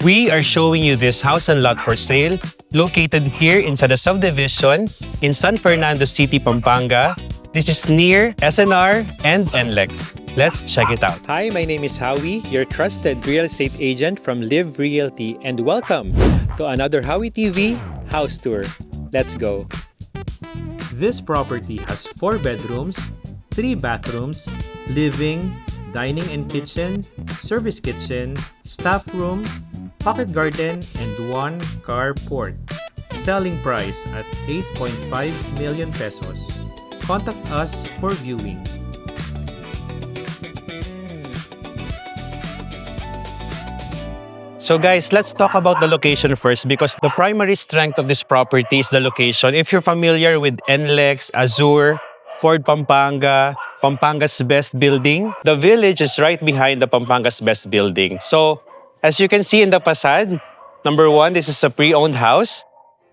We are showing you this house and lot for sale located here inside the subdivision in San Fernando City, Pampanga. This is near SNR and NLEX. Let's check it out. Hi, my name is Howie, your trusted real estate agent from Live Realty, and welcome to another Howie TV house tour. Let's go. This property has 4 bedrooms, 3 bathrooms, living, dining and kitchen, service kitchen, staff room, pocket garden, and 1 carport. Selling price at 8.5 million pesos. Contact us for viewing. So guys, let's talk about the location first because the primary strength of this property is the location. If you're familiar with NLEX, Azure, Ford Pampanga, Pampanga's Best Building, the village is right behind the Pampanga's Best Building. So, as you can see in the facade, number 1, this is a pre-owned house,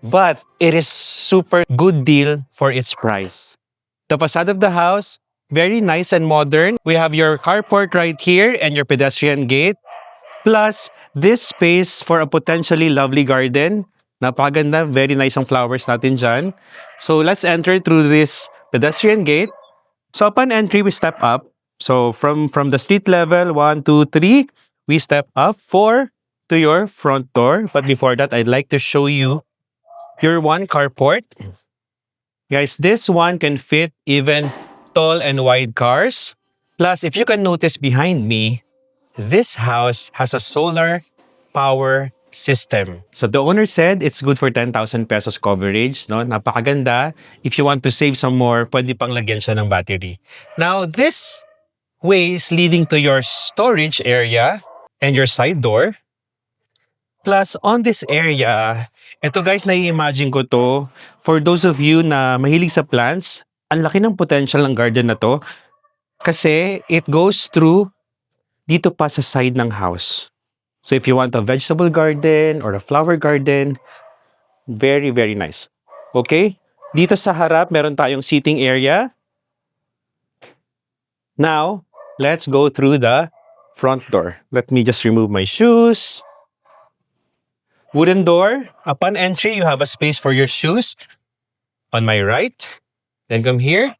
but it is super good deal for its price. The facade of the house, very nice and modern. We have your carport right here and your pedestrian gate. Plus, this space for a potentially lovely garden. Napakaganda, very nice ang flowers natin dyan. So, let's enter through this pedestrian gate. So, upon entry, we step up. So, from the street level, 1, 2, 3, we step up 4 to your front door. But before that, I'd like to show you your 1 carport. Guys, this one can fit even tall and wide cars. Plus, if you can notice behind me, this house has a solar power system. So the owner said it's good for 10,000 pesos coverage. No? Napakaganda. If you want to save some more, pwede pang lagyan siya ng battery. Now, this way is leading to your storage area and your side door. Plus, on this area, ito guys, nai-imagine ko to. For those of you na mahilig sa plants, ang laki ng potential ng garden na to. Kasi it goes through dito pa sa side ng house. So if you want a vegetable garden or a flower garden, very, very nice. Okay? Dito sa harap, meron tayong seating area. Now, let's go through the front door. Let me just remove my shoes. Wooden door. Upon entry, you have a space for your shoes. On my right. Then come here.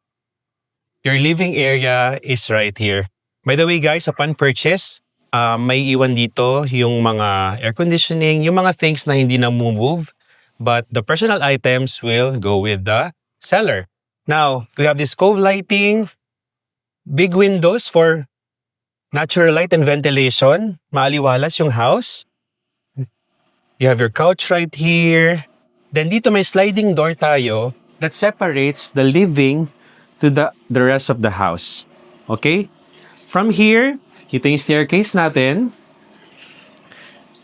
Your living area is right here. By the way, guys, upon purchase, may iwan dito yung mga air conditioning, yung mga things na hindi na move, but the personal items will go with the seller. Now, we have this cove lighting, big windows for natural light and ventilation. Maaliwalas yung house. You have your couch right here. Then dito may sliding door tayo that separates the living to the rest of the house. Okay? From here, ito yung staircase natin.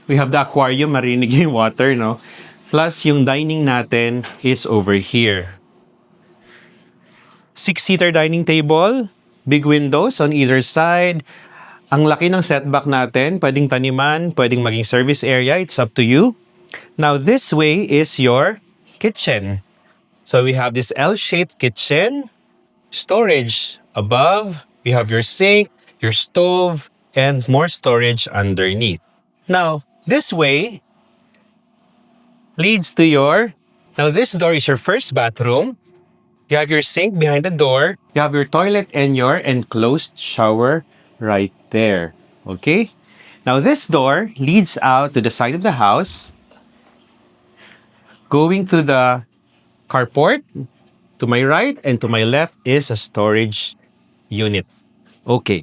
We have the aquarium, marinig yung water, no? Plus, yung dining natin is over here. 6-seater dining table, big windows on either side. Ang laki ng setback natin, pwedeng taniman, pwedeng maging service area, it's up to you. Now, this way is your kitchen. So, we have this L-shaped kitchen, storage above, we have your sink, your stove, and more storage underneath. Now, this way leads to now this door is your first bathroom. You have your sink behind the door. You have your toilet and your enclosed shower right there. Okay? Now, this door leads out to the side of the house. Going to the carport, to my right and to my left is a storage unit. Okay.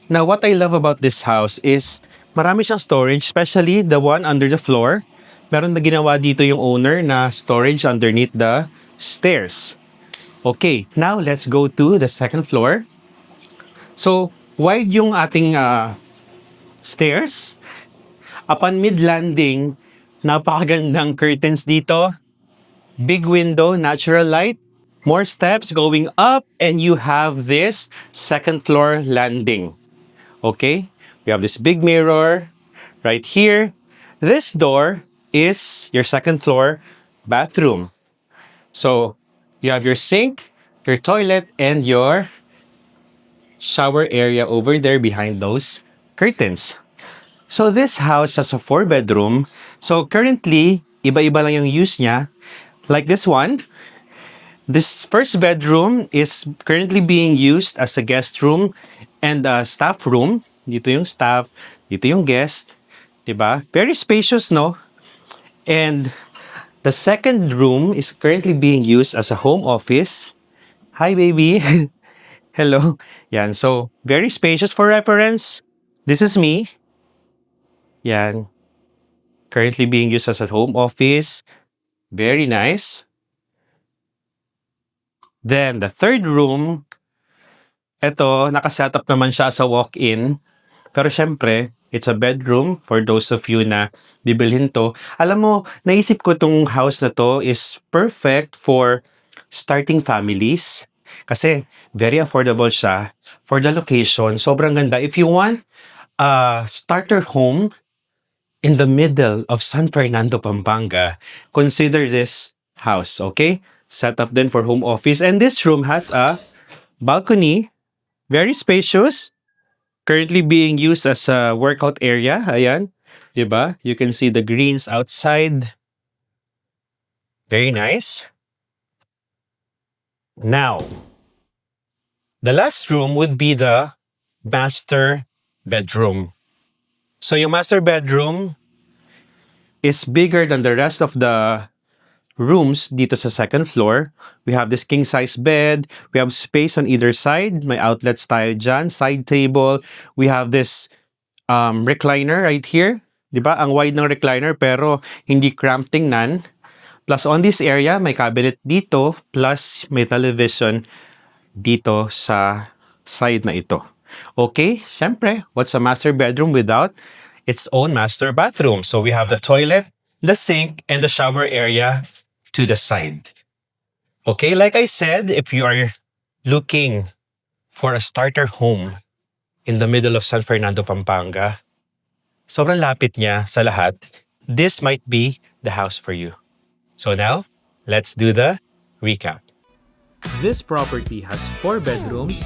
Now, what I love about this house is marami siyang storage, especially the one under the floor. Meron na ginawa dito yung owner na storage underneath the stairs. Okay, now let's go to the second floor. So, wide yung ating stairs. Upon mid-landing, napakagandang curtains dito. Big window, natural light. More steps going up and you have this second floor landing. Okay? We have this big mirror right here. This door is your second floor bathroom. So, you have your sink, your toilet, and your shower area over there behind those curtains. So this house has a 4-bedroom. So currently, iba-iba lang yung use niya. Like this one, this first bedroom is currently being used as a guest room and a staff room. Dito yung staff, dito yung guest. Diba? Very spacious, no? And the second room is currently being used as a home office. Hi, baby. Hello. Yan. So, very spacious. For reference, this is me. Yan. Currently being used as a home office. Very nice. Then, the third room, eto, nakasetup naman siya as a walk-in. Pero syempre, it's a bedroom for those of you na bibilhin to. Alam mo, naisip ko tong house na to is perfect for starting families. Kasi very affordable siya for the location. Sobrang ganda. If you want a starter home in the middle of San Fernando, Pampanga, consider this house, okay? Set up then for home office. And this room has a balcony, very spacious, currently being used as a workout area. Ayan, diba? You can see the greens outside. Very nice. Now, the last room would be the master bedroom. So yung master bedroom is bigger than the rest of the rooms dito sa second floor. We have this king-size bed. We have space on either side. May outlets tayo dyan. Side table. We have this recliner right here. Diba? Ang wide ng recliner pero hindi cramped tingnan. Plus on this area, may cabinet dito. Plus may television dito sa side na ito. Okay, syempre, what's a master bedroom without its own master bathroom? So we have the toilet, the sink, and the shower area to the side. Okay, like I said, if you are looking for a starter home in the middle of San Fernando, Pampanga, sobrang lapit niya sa lahat, this might be the house for you. So now, let's do the recap. This property has 4 bedrooms,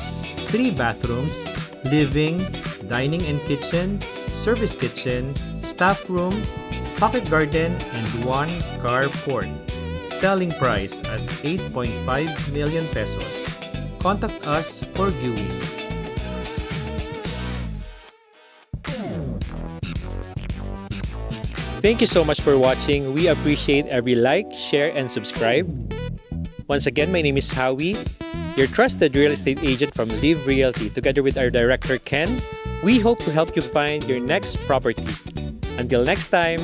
3 bathrooms, living, dining and kitchen, service kitchen, staff room, pocket garden, and 1 carport. Selling price at 8.5 million pesos. Contact us for viewing. Thank you so much for watching. We appreciate every like, share, and subscribe. Once again, my name is Howie, your trusted real estate agent from Live Realty. Together with our director, Ken, we hope to help you find your next property. Until next time,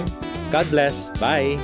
God bless. Bye.